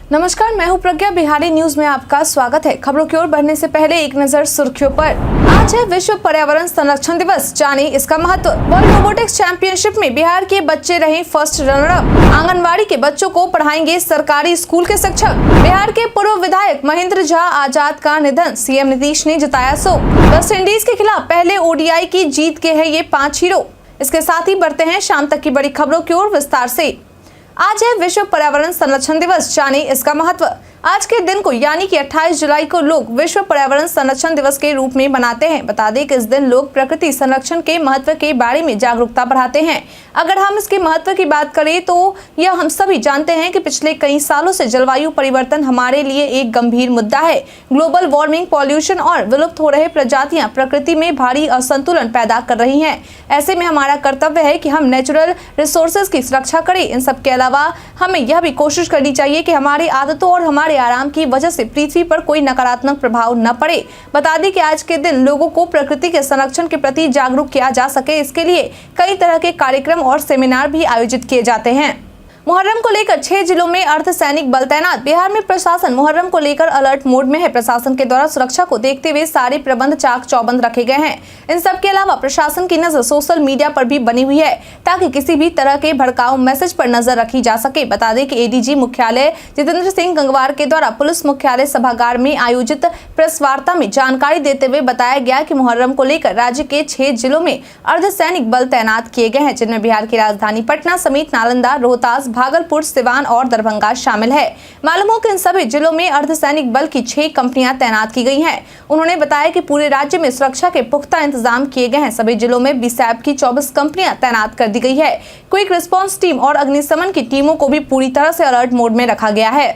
नमस्कार, मैं हूं प्रज्ञा। बिहारी न्यूज में आपका स्वागत है। खबरों की ओर बढ़ने से पहले एक नजर सुर्खियों पर। आज है विश्व पर्यावरण संरक्षण दिवस, जाने इसका महत्व। वर्ल्ड रोबोटिक्स चैंपियनशिप में बिहार के बच्चे रहे फर्स्ट रनर अप। आंगनबाड़ी के बच्चों को पढ़ाएंगे सरकारी स्कूल के शिक्षक। बिहार के पूर्व विधायक महेंद्र झा आजाद का निधन, सीएम नीतीश ने जताया शोक। वेस्ट इंडीज के खिलाफ पहले ओडीआई की जीत के हैं ये 5 हीरो। इसके साथ ही बढ़ते हैं शाम तक की बड़ी खबरों की ओर विस्तार से। आज है विश्व पर्यावरण संरक्षण दिवस, जाने इसका महत्व। आज के दिन को यानी कि 28 जुलाई को लोग विश्व पर्यावरण संरक्षण दिवस के रूप में मनाते हैं। बता दें कि इस दिन लोग प्रकृति संरक्षण के महत्व के बारे में जागरूकता बढ़ाते हैं। अगर हम इसके महत्व की बात करें तो यह हम सभी जानते हैं कि पिछले कई सालों से जलवायु परिवर्तन हमारे लिए एक गंभीर मुद्दा है। ग्लोबल वार्मिंग, पॉल्यूशन और विलुप्त हो रहे प्रजातियां प्रकृति में भारी असंतुलन पैदा कर रही हैं। ऐसे में हमारा कर्तव्य है कि हम नेचुरल रिसोर्सेज की सुरक्षा करें। इन सब के अलावा हमें यह भी कोशिश करनी चाहिए कि हमारी आदतों और हमारे आराम की वजह से पृथ्वी पर कोई नकारात्मक प्रभाव न पड़े। बता दें कि आज के दिन लोगों को प्रकृति के संरक्षण के प्रति जागरूक किया जा सके, इसके लिए कई तरह के कार्यक्रम और सेमिनार भी आयोजित किए जाते हैं। मुहर्रम को लेकर 6 जिलों में अर्धसैनिक बल तैनात। बिहार में प्रशासन मुहर्रम को लेकर अलर्ट मोड में है। प्रशासन के द्वारा सुरक्षा को देखते हुए सारे प्रबंध चाक चौबंद रखे गए हैं। इन सब के अलावा प्रशासन की नजर सोशल मीडिया पर भी बनी हुई है ताकि किसी भी तरह के भड़काऊ मैसेज पर नजर रखी जा सके। बता दें कि एडीजी मुख्यालय जितेंद्र सिंह गंगवार के द्वारा पुलिस मुख्यालय सभागार में आयोजित प्रेस वार्ता में जानकारी देते हुए बताया गया कि मुहर्रम को लेकर राज्य के 6 जिलों में अर्धसैनिक बल तैनात किए गए हैं, जिनमें बिहार की राजधानी पटना समेत नालंदा, रोहतास, भागलपुर, सिवान और दरभंगा शामिल है। मालूम हो कि इन सभी जिलों में अर्धसैनिक बल की 6 कंपनियां तैनात की गई हैं। उन्होंने बताया कि पूरे राज्य में सुरक्षा के पुख्ता इंतजाम किए गए हैं। सभी जिलों में बीएसएफ की 24 कंपनियां तैनात कर दी गई है। क्विक रिस्पांस टीम और अग्निशमन की टीमों को भी पूरी तरह से अलर्ट मोड में रखा गया है।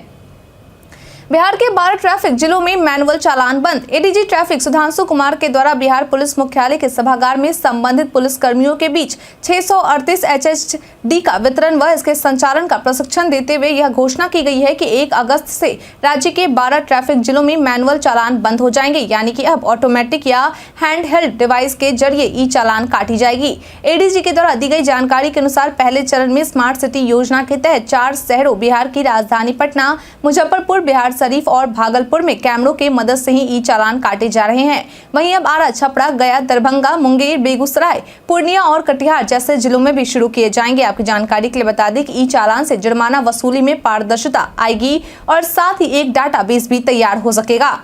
बिहार के 12 ट्रैफिक जिलों में मैनुअल चालान बंद। एडीजी ट्रैफिक सुधांशु कुमार के द्वारा बिहार पुलिस मुख्यालय के सभागार में संबंधित पुलिस कर्मियों के बीच 638 HHD का वितरण व इसके संचालन का प्रशिक्षण देते हुए यह घोषणा की गई है कि 1 अगस्त से राज्य के 12 ट्रैफिक जिलों में मैनुअल चालान बंद हो जाएंगे, यानी कि अब ऑटोमेटिक या हैंड हेल्ड डिवाइस के जरिए ई चालान काटी जाएगी। एडीजी के द्वारा दी गई जानकारी के अनुसार पहले चरण में स्मार्ट सिटी योजना के तहत 4 शहरों बिहार की राजधानी पटना, मुजफ्फरपुर, बिहार शरीफ और भागलपुर में कैमरों के मदद से ही ई चालान काटे जा रहे हैं। वहीं अब आरा, छपरा, गया, दरभंगा, मुंगेर, बेगूसराय, पूर्णिया और कटिहार जैसे जिलों में भी शुरू किए जाएंगे। आपकी जानकारी के लिए बता दें कि ई चालान से जुर्माना वसूली में पारदर्शिता आएगी और साथ ही एक डाटाबेस भी तैयार हो सकेगा।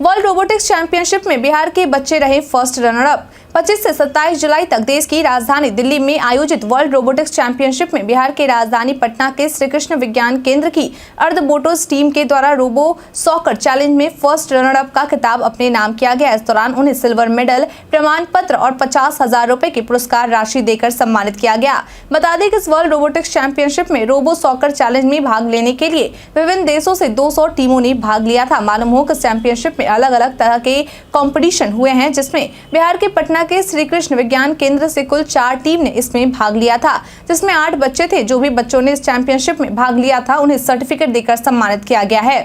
वर्ल्ड रोबोटिक्स चैंपियनशिप में बिहार के बच्चे रहे फर्स्ट रनर अप। 25 से 27 जुलाई तक देश की राजधानी दिल्ली में आयोजित वर्ल्ड रोबोटिक्स चैंपियनशिप में बिहार के राजधानी पटना के श्री कृष्ण विज्ञान केंद्र की अर्धबोटोस टीम के द्वारा रोबो सॉकर चैलेंज में फर्स्ट रनर अप का खिताब अपने नाम किया गया। इस दौरान उन्हें सिल्वर मेडल, प्रमाण पत्र और 50,000 रुपए की पुरस्कार राशि देकर सम्मानित किया गया। बता दें कि इस वर्ल्ड रोबोटिक्स चैंपियनशिप में रोबो सॉकर चैलेंज में भाग लेने के लिए विभिन्न देशों से 200 टीमों ने भाग लिया था। मालूम हो कि चैंपियनशिप में अलग अलग तरह के कॉम्पिटिशन हुए हैं, जिसमें बिहार के पटना के श्री कृष्ण विज्ञान केंद्र से कुल 4 टीम ने इसमें भाग लिया था, जिसमें 8 बच्चे थे। जो भी बच्चों ने इस चैंपियनशिप में भाग लिया था उन्हें सर्टिफिकेट देकर सम्मानित किया गया है।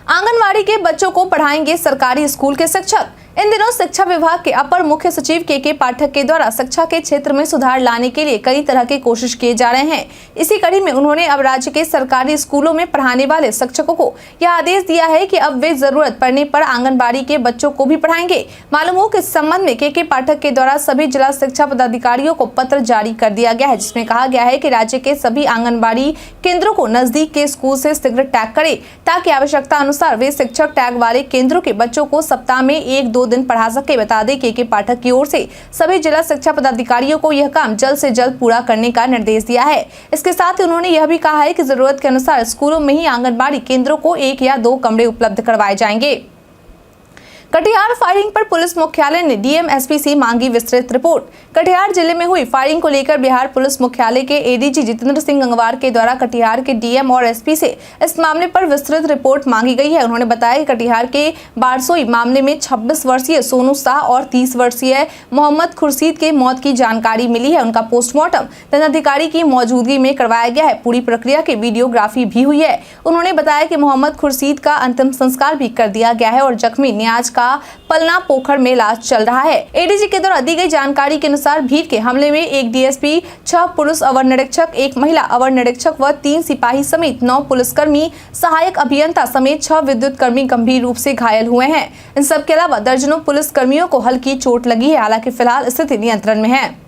आंगनवाड़ी के बच्चों को पढ़ाएंगे सरकारी स्कूल के शिक्षक। इन दिनों शिक्षा विभाग के अपर मुख्य सचिव के पाठक के द्वारा शिक्षा के क्षेत्र में सुधार लाने के लिए कई तरह की कोशिश किए जा रहे हैं। इसी कड़ी में उन्होंने अब राज्य के सरकारी स्कूलों में पढ़ाने वाले शिक्षकों को यह आदेश दिया है कि अब वे जरूरत पड़ने पर आंगनबाड़ी के बच्चों को भी पढ़ाएंगे। मालूम हो कि इस संबंध में के पाठक के द्वारा सभी जिला शिक्षा पदाधिकारियों को पत्र जारी कर दिया गया है, जिसमें कहा गया है कि राज्य के सभी आंगनबाड़ी केंद्रों को नजदीक के स्कूल से शीघ्र टैग करें, ताकि आवश्यकता अनुसार वे शिक्षक टैग वाले केंद्रों के बच्चों को सप्ताह में 1-2 दिन पढ़ा सके। बता दें कि पाठक की ओर से सभी जिला शिक्षा पदाधिकारियों को यह काम जल्द से जल्द पूरा करने का निर्देश दिया है। इसके साथ ही उन्होंने यह भी कहा है कि जरूरत के अनुसार स्कूलों में ही आंगनबाड़ी केंद्रों को 1 या 2 कमरे उपलब्ध करवाए जाएंगे। कटिहार फायरिंग पर पुलिस मुख्यालय ने डीएम एसपी से मांगी विस्तृत रिपोर्ट। कटिहार जिले में हुई फायरिंग को लेकर बिहार पुलिस मुख्यालय के एडीजी जितेंद्र सिंह गंगवार के द्वारा कटिहार के डीएम और एसपी से इस मामले पर विस्तृत रिपोर्ट मांगी गई है। उन्होंने बताया कि कटिहार के बारसोई मामले में 26 वर्षीय सोनू शाह और 30 वर्षीय मोहम्मद खुर्शीद के मौत की जानकारी मिली है। उनका पोस्टमार्टम दंडाधिकारी की मौजूदगी में करवाया गया है। पूरी प्रक्रिया की वीडियोग्राफी भी हुई है। उन्होंने बताया कि मोहम्मद खुर्शीद का अंतिम संस्कार भी कर दिया गया है और जख्मी नियाज का का पलना पोखर मेला चल रहा है। एडीजी के द्वारा दी गई जानकारी के अनुसार भीड़ के हमले में एक डीएसपी, 6 पुरुष अवर निरीक्षक, 1 महिला अवर निरीक्षक व 3 सिपाही समेत 9 पुलिसकर्मी, सहायक अभियंता समेत 6 विद्युत कर्मी गंभीर रूप से घायल हुए हैं। इन सब के अलावा दर्जनों पुलिस कर्मियों को हल्की चोट लगी है। हालांकि फिलहाल स्थिति नियंत्रण में है।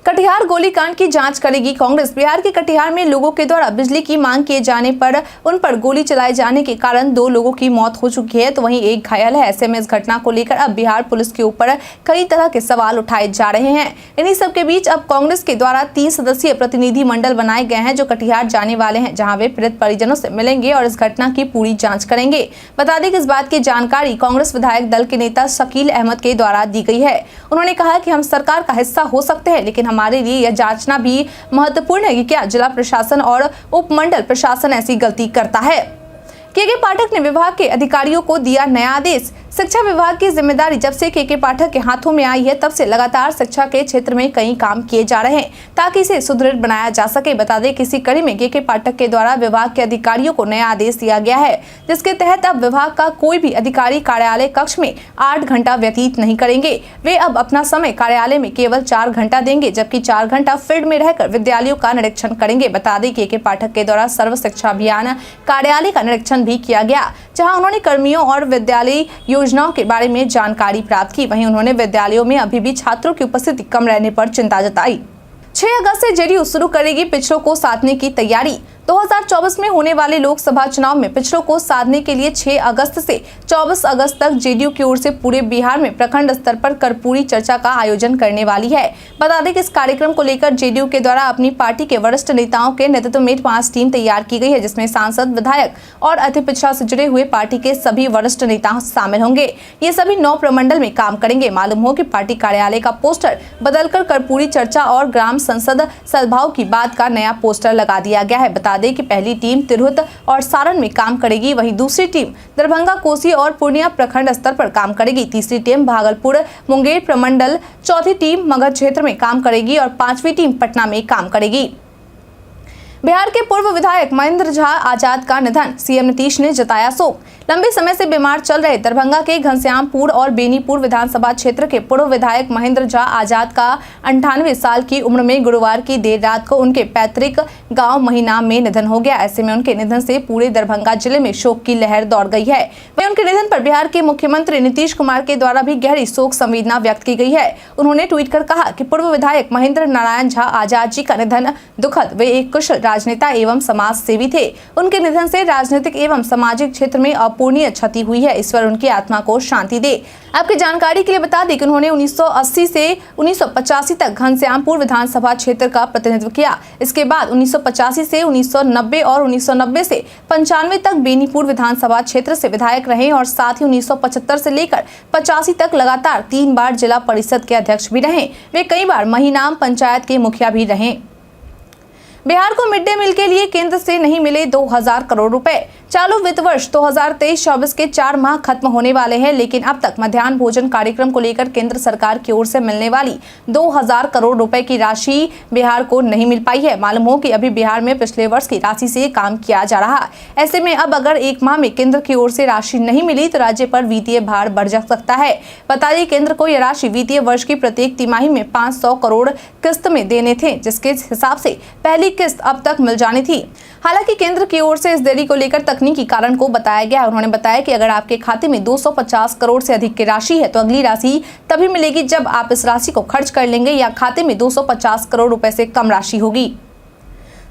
कटिहार गोलीकांड की जांच करेगी कांग्रेस। बिहार के कटिहार में लोगों के द्वारा बिजली की मांग किए जाने पर उन पर गोली चलाए जाने के कारण 2 लोगों की मौत हो चुकी है तो वहीं एक घायल है। ऐसे में इस घटना को लेकर अब बिहार पुलिस के ऊपर कई तरह के सवाल उठाए जा रहे हैं। इन्हीं सब के बीच अब कांग्रेस के द्वारा 3 सदस्यीय प्रतिनिधि मंडल बनाए गए हैं जो कटिहार जाने वाले हैं, जहाँ वे पीड़ित परिजनों से मिलेंगे और इस घटना की पूरी जाँच करेंगे। बता दें कि इस बात की जानकारी कांग्रेस विधायक दल के नेता शकील अहमद के द्वारा दी गई है। उन्होंने कहा कि हम सरकार का हिस्सा हो सकते हैं, लेकिन हमारे लिए यह जांचना भी महत्वपूर्ण है कि क्या जिला प्रशासन और उपमंडल प्रशासन ऐसी गलती करता है। के पाठक ने विभाग के अधिकारियों को दिया नया आदेश। शिक्षा विभाग की जिम्मेदारी जब से के पाठक के हाथों में आई है तब से लगातार शिक्षा के क्षेत्र में कई काम किए जा रहे हैं ताकि इसे सुदृढ़ बनाया जा सके। बता दें किसी कड़ी में के पाठक के द्वारा विभाग के अधिकारियों को नया आदेश दिया गया है, जिसके तहत अब विभाग का कोई भी अधिकारी कार्यालय कक्ष में 8 घंटा व्यतीत नहीं करेंगे। वे अब अपना समय कार्यालय में केवल 4 घंटा देंगे, जबकि 4 घंटा फील्ड में रहकर विद्यालयों का निरीक्षण करेंगे। बता दें के पाठक के द्वारा सर्व शिक्षा अभियान कार्यालय का निरीक्षण भी किया गया, जहां उन्होंने कर्मियों और विद्यालय योजनाओं के बारे में जानकारी प्राप्त की। वहीं उन्होंने विद्यालयों में अभी भी छात्रों की उपस्थिति कम रहने पर चिंता जताई। 6 अगस्त से जेडीयू शुरू करेगी पिछड़ों को साधने की तैयारी। 2024 में होने वाले लोकसभा चुनाव में पिछड़ों को साधने के लिए 6 अगस्त से 24 अगस्त तक जेडीयू की ओर से पूरे बिहार में प्रखंड स्तर पर कर्पूरी चर्चा का आयोजन करने वाली है। बता दें कि इस कार्यक्रम को लेकर जेडीयू के द्वारा अपनी पार्टी के वरिष्ठ नेताओं के नेतृत्व में 5 टीम तैयार की गई है, जिसमें सांसद, विधायक और अति पिछड़ा से जुड़े हुए पार्टी के सभी वरिष्ठ नेता शामिल होंगे। ये सभी 9 प्रमंडल में काम करेंगे। मालूम हो कि पार्टी कार्यालय का पोस्टर बदलकर कर्पूरी चर्चा और ग्राम संसद सद्भाव की बात का नया पोस्टर लगा दिया गया है। बता दें कि पहली टीम तिरहुत और सारण में काम करेगी, वहीं दूसरी टीम दरभंगा, कोसी और पूर्णिया प्रखंड स्तर पर काम करेगी। तीसरी टीम भागलपुर, मुंगेर प्रमंडल, चौथी टीम मगध क्षेत्र में काम करेगी और 5वीं टीम पटना में काम करेगी। बिहार के पूर्व विधायक महेंद्र झा आजाद का निधन, सीएम नीतीश ने जताया शोक। लंबे समय से बीमार चल रहे दरभंगा के घनश्यामपुर और बेनीपुर विधानसभा क्षेत्र के पूर्व विधायक महेंद्र झा आजाद का 98 साल की उम्र में गुरुवार की देर रात को उनके पैतृक गांव महिनाम में निधन हो गया। ऐसे में उनके निधन से पूरे दरभंगा जिले में शोक की लहर दौड़ गई है। वहीं उनके निधन पर बिहार के मुख्यमंत्री नीतीश कुमार के द्वारा भी गहरी शोक संवेदना व्यक्त की गई है। उन्होंने ट्वीट कर कहा कि पूर्व विधायक महेंद्र नारायण झा आजाद जी का निधन दुखद। वे एक कुशल राजनेता एवं समाज सेवी थे। उनके निधन से राजनीतिक एवं सामाजिक क्षेत्र में अपूरणीय क्षति हुई है। ईश्वर उनकी आत्मा को शांति दे। आपकी जानकारी के लिए बता दें कि उन्होंने 1980 से 1985 तक घनश्यामपुर विधानसभा क्षेत्र का प्रतिनिधित्व किया। इसके बाद 1985 से 1990 और 1990 से 95 तक बेनीपुर विधानसभा क्षेत्र से विधायक रहे और साथ ही 1975 से लेकर 85 तक लगातार 3 बार जिला परिषद के अध्यक्ष भी रहे। वे कई बार महिनाम पंचायत के मुखिया भी रहे। बिहार को मिड डे मील के लिए केंद्र से नहीं मिले 2000 करोड़ रुपए। चालू वित्त वर्ष 2023-24 के 4 माह खत्म होने वाले हैं, लेकिन अब तक मध्याह्न भोजन कार्यक्रम को लेकर केंद्र सरकार की ओर से मिलने वाली 2000 करोड़ रुपए की राशि बिहार को नहीं मिल पाई है। मालूम हो कि अभी बिहार में पिछले वर्ष की राशि से काम किया जा रहा है। ऐसे में अब अगर 1 माह में केंद्र की ओर से राशि नहीं मिली तो राज्य पर वित्तीय भार बढ़ जा सकता है। बता दें केंद्र को यह राशि वित्तीय वर्ष की प्रत्येक तिमाही में 500 करोड़ किस्त में देने थे, जिसके हिसाब से पहली किस्त अब तक मिल जानी थी। हालांकि केंद्र की ओर से इस देरी को लेकर तकनीकी कारण को बताया गया। उन्होंने बताया कि अगर आपके खाते में 250 करोड़ से अधिक की राशि है तो अगली राशि तभी मिलेगी जब आप इस राशि को खर्च कर लेंगे या खाते में 250 करोड़ रुपए से कम राशि होगी।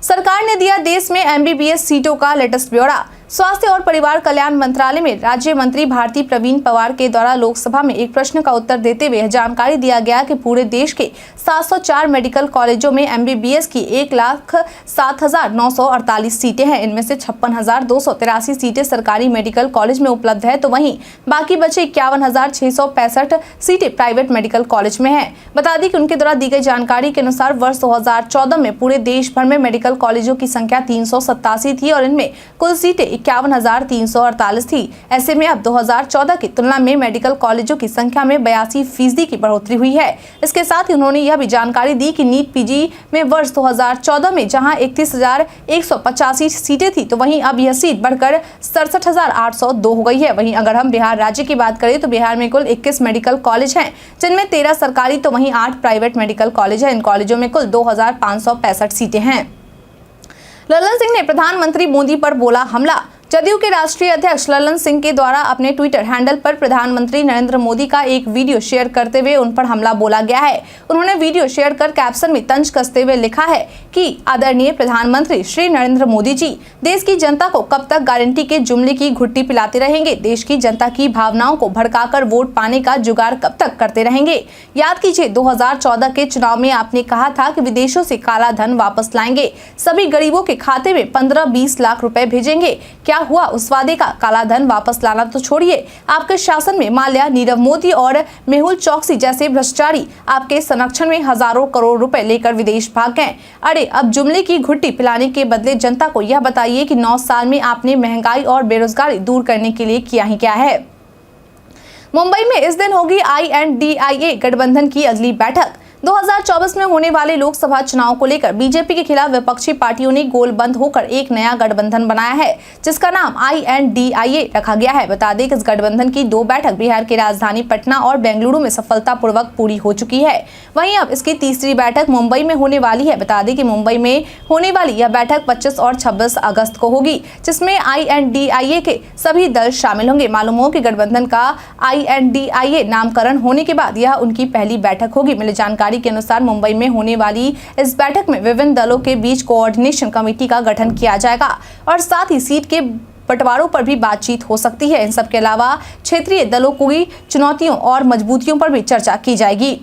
सरकार ने दिया देश में एमबीबीएस सीटों का लेटेस्ट ब्यौरा। स्वास्थ्य और परिवार कल्याण मंत्रालय में राज्य मंत्री भारती प्रवीण पवार के द्वारा लोकसभा में एक प्रश्न का उत्तर देते हुए जानकारी दिया गया कि पूरे देश के 704 मेडिकल कॉलेजों में एमबीबीएस की 1,07,948 सीटें हैं। इनमें से 56,283 सीटें सरकारी मेडिकल कॉलेज में उपलब्ध है, तो वहीं बाकी बचे 51,665 सीटें प्राइवेट मेडिकल कॉलेज में है। बता दी कि उनके द्वारा दी गई जानकारी के अनुसार वर्ष 2014 में पूरे देश भर में मेडिकल कॉलेजों की संख्या 387 थी और इनमें कुल सीटें 51,348 थी। ऐसे में अब 2014 की तुलना में मेडिकल कॉलेजों की संख्या में 82% की बढ़ोतरी हुई है। इसके साथ ही उन्होंने यह भी जानकारी दी कि नीट पीजी में वर्ष 2014 में जहां 31,185 सीटें थी, तो वहीं अब यह सीट बढ़कर 67,802 हो गई है। वहीं अगर हम बिहार राज्य की बात करें तो बिहार में कुल 21 मेडिकल कॉलेज हैं, जिनमें 13 सरकारी तो वहीं 8 प्राइवेट मेडिकल कॉलेज हैं। इन कॉलेजों में कुल 2,565 सीटें हैं। लल्लन सिंह ने प्रधानमंत्री मोदी पर बोला हमला। जदयू के राष्ट्रीय अध्यक्ष लल्लन सिंह के द्वारा अपने ट्विटर हैंडल पर प्रधानमंत्री नरेंद्र मोदी का एक वीडियो शेयर करते हुए उन पर हमला बोला गया है। उन्होंने वीडियो शेयर कर कैप्शन में तंज कसते हुए लिखा है कि आदरणीय प्रधानमंत्री श्री नरेंद्र मोदी जी देश की जनता को कब तक गारंटी के जुमले की घुट्टी पिलाते रहेंगे? देश की जनता की भावनाओं को भड़काकर वोट पाने का जुगाड़ कब तक करते रहेंगे? याद कीजिए 2014 के चुनाव में आपने कहा था कि विदेशों से काला धन वापस लाएंगे, सभी गरीबों के खाते में 15-20 लाख रुपए भेजेंगे। क्या हुआ उस वादे का? काला धन वापस लाना तो छोड़िए, आपके शासन में माल्या, नीरव मोदी और मेहुल चौकसी जैसे भ्रष्टाचारी आपके संरक्षण में हजारों करोड़ रुपए लेकर विदेश भाग गए। अरे अब जुमले की घुट्टी पिलाने के बदले जनता को यह बताइए कि 9 साल में आपने महंगाई और बेरोजगारी दूर करने के लिए किया ही क्या है। मुंबई में इस दिन होगी INDIA गठबंधन की अगली बैठक। 2024 में होने वाले लोकसभा चुनाव को लेकर बीजेपी के खिलाफ विपक्षी पार्टियों ने गोलबंद होकर एक नया गठबंधन बनाया है, जिसका नाम INDIA रखा गया है। बता दें कि इस गठबंधन की 2 बैठक बिहार की राजधानी पटना और बेंगलुरु में सफलतापूर्वक पूरी हो चुकी है। वहीं अब इसकी तीसरी बैठक मुंबई में होने वाली है। बता दें कि मुंबई में होने वाली यह बैठक 25 और 26 अगस्त को होगी, जिसमें INDIA के सभी दल शामिल होंगे। मालूम हो कि गठबंधन का INDIA नामकरण होने के बाद यह उनकी पहली बैठक होगी। मिली जानकारी के अनुसार मुंबई में होने वाली इस बैठक में विभिन्न दलों के बीच कोऑर्डिनेशन कमेटी का गठन किया जाएगा और साथ ही सीट के बंटवारों पर भी बातचीत हो सकती है। इन सब के अलावा क्षेत्रीय दलों की चुनौतियों और मजबूतियों पर भी चर्चा की जाएगी।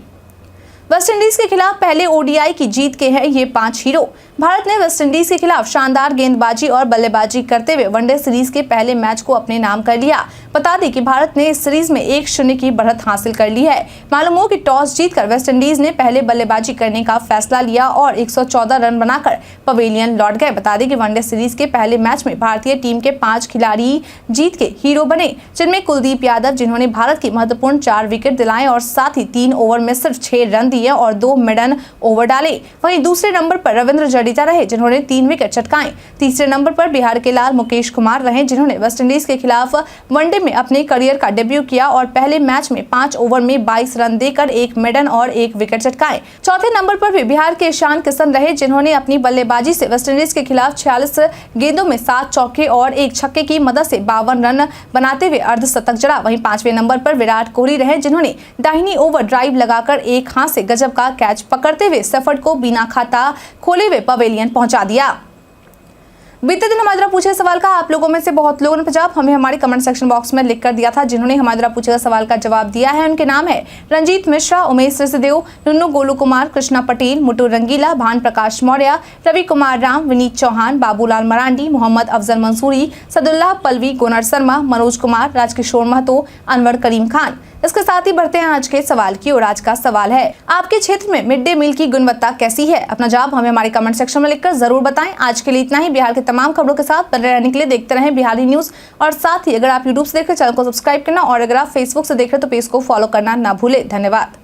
वेस्टइंडीज के खिलाफ पहले ODI की जीत के हैं ये 5 हीरो। भारत ने वेस्टइंडीज के खिलाफ शानदार गेंदबाजी और बल्लेबाजी करते हुए वनडे सीरीज के पहले मैच को अपने नाम कर लिया। बता दें कि भारत ने इस सीरीज में 1-0 की बढ़त हासिल कर ली है। मालूम हो कि टॉस जीतकर वेस्टइंडीज ने पहले बल्लेबाजी करने का फैसला लिया और 114 रन बनाकर पवेलियन लौट गए। बता दें कि वनडे सीरीज के पहले मैच में भारतीय टीम के 5 खिलाड़ी जीत के हीरो बने, जिनमें कुलदीप यादव जिन्होंने भारत की महत्वपूर्ण 4 विकेट दिलाए और साथ ही 3 ओवर में सिर्फ 6 रन दिए और 2 मिडन ओवर डाले। वहीं दूसरे नंबर पर रविंद्र जडेजा रहे, जिन्होंने 3 विकेट चटकाए। तीसरे नंबर पर बिहार के लाल मुकेश कुमार रहे, जिन्होंने वेस्टइंडीज के खिलाफ वनडे में अपने करियर का डेब्यू किया और पहले मैच में 5 ओवर में 22 रन देकर 1 मिडन और 1 विकेट चटकाए। चौथे नंबर पर भी बिहार के ईशान किशन रहे, जिन्होंने अपनी बल्लेबाजी से वेस्टइंडीज के खिलाफ 46 गेंदों में 7 चौके और 1 छक्के की मदद से 52 रन बनाते हुए अर्धशतक जड़ा। वहीं 5वें नंबर पर विराट कोहली रहे, जिन्होंने दाहिनी ओवर ड्राइव लगाकर एक हाथ से गजब का कैच पकड़ते हुए सफर को बिना खाता खोले हुए पवेलियन पहुंचा दिया। बीते दिन हमारे द्वारा पूछे सवाल का आप लोगों में से बहुत लोगों ने जवाब हमें हमारे कमेंट सेक्शन बॉक्स में लिख कर दिया था। जिन्होंने हमारे द्वारा पूछे सवाल का जवाब दिया है उनके नाम है रंजीत मिश्रा, उमेश ऋषिदेव, नुन्नू गोलू कुमार, कृष्णा पटेल, मुटू रंगीला, भान प्रकाश मौर्य, रवि कुमार राम, विनीत चौहान, बाबूलाल मरांडी, मोहम्मद अफजल मंसूरी, सदुल्लाह पलवी, गुनर शर्मा, मनोज कुमार, राजकिशोर महतो, अनवर करीम खान। इसके साथ ही बढ़ते हैं आज के सवाल की और आज का सवाल है, आपके क्षेत्र में मिड डे मील की गुणवत्ता कैसी है? अपना जवाब हमें हमारे कमेंट सेक्शन में लिखकर जरूर बताएं। आज के लिए इतना ही। बिहार के तमाम खबरों के साथ बने रहने के लिए देखते रहें बिहारी न्यूज और साथ ही अगर आप यूट्यूब से देख रहे चैनल को सब्सक्राइब करना और अगर आप फेसबुक से देख रहे तो पेज को फॉलो करना ना भूले। धन्यवाद।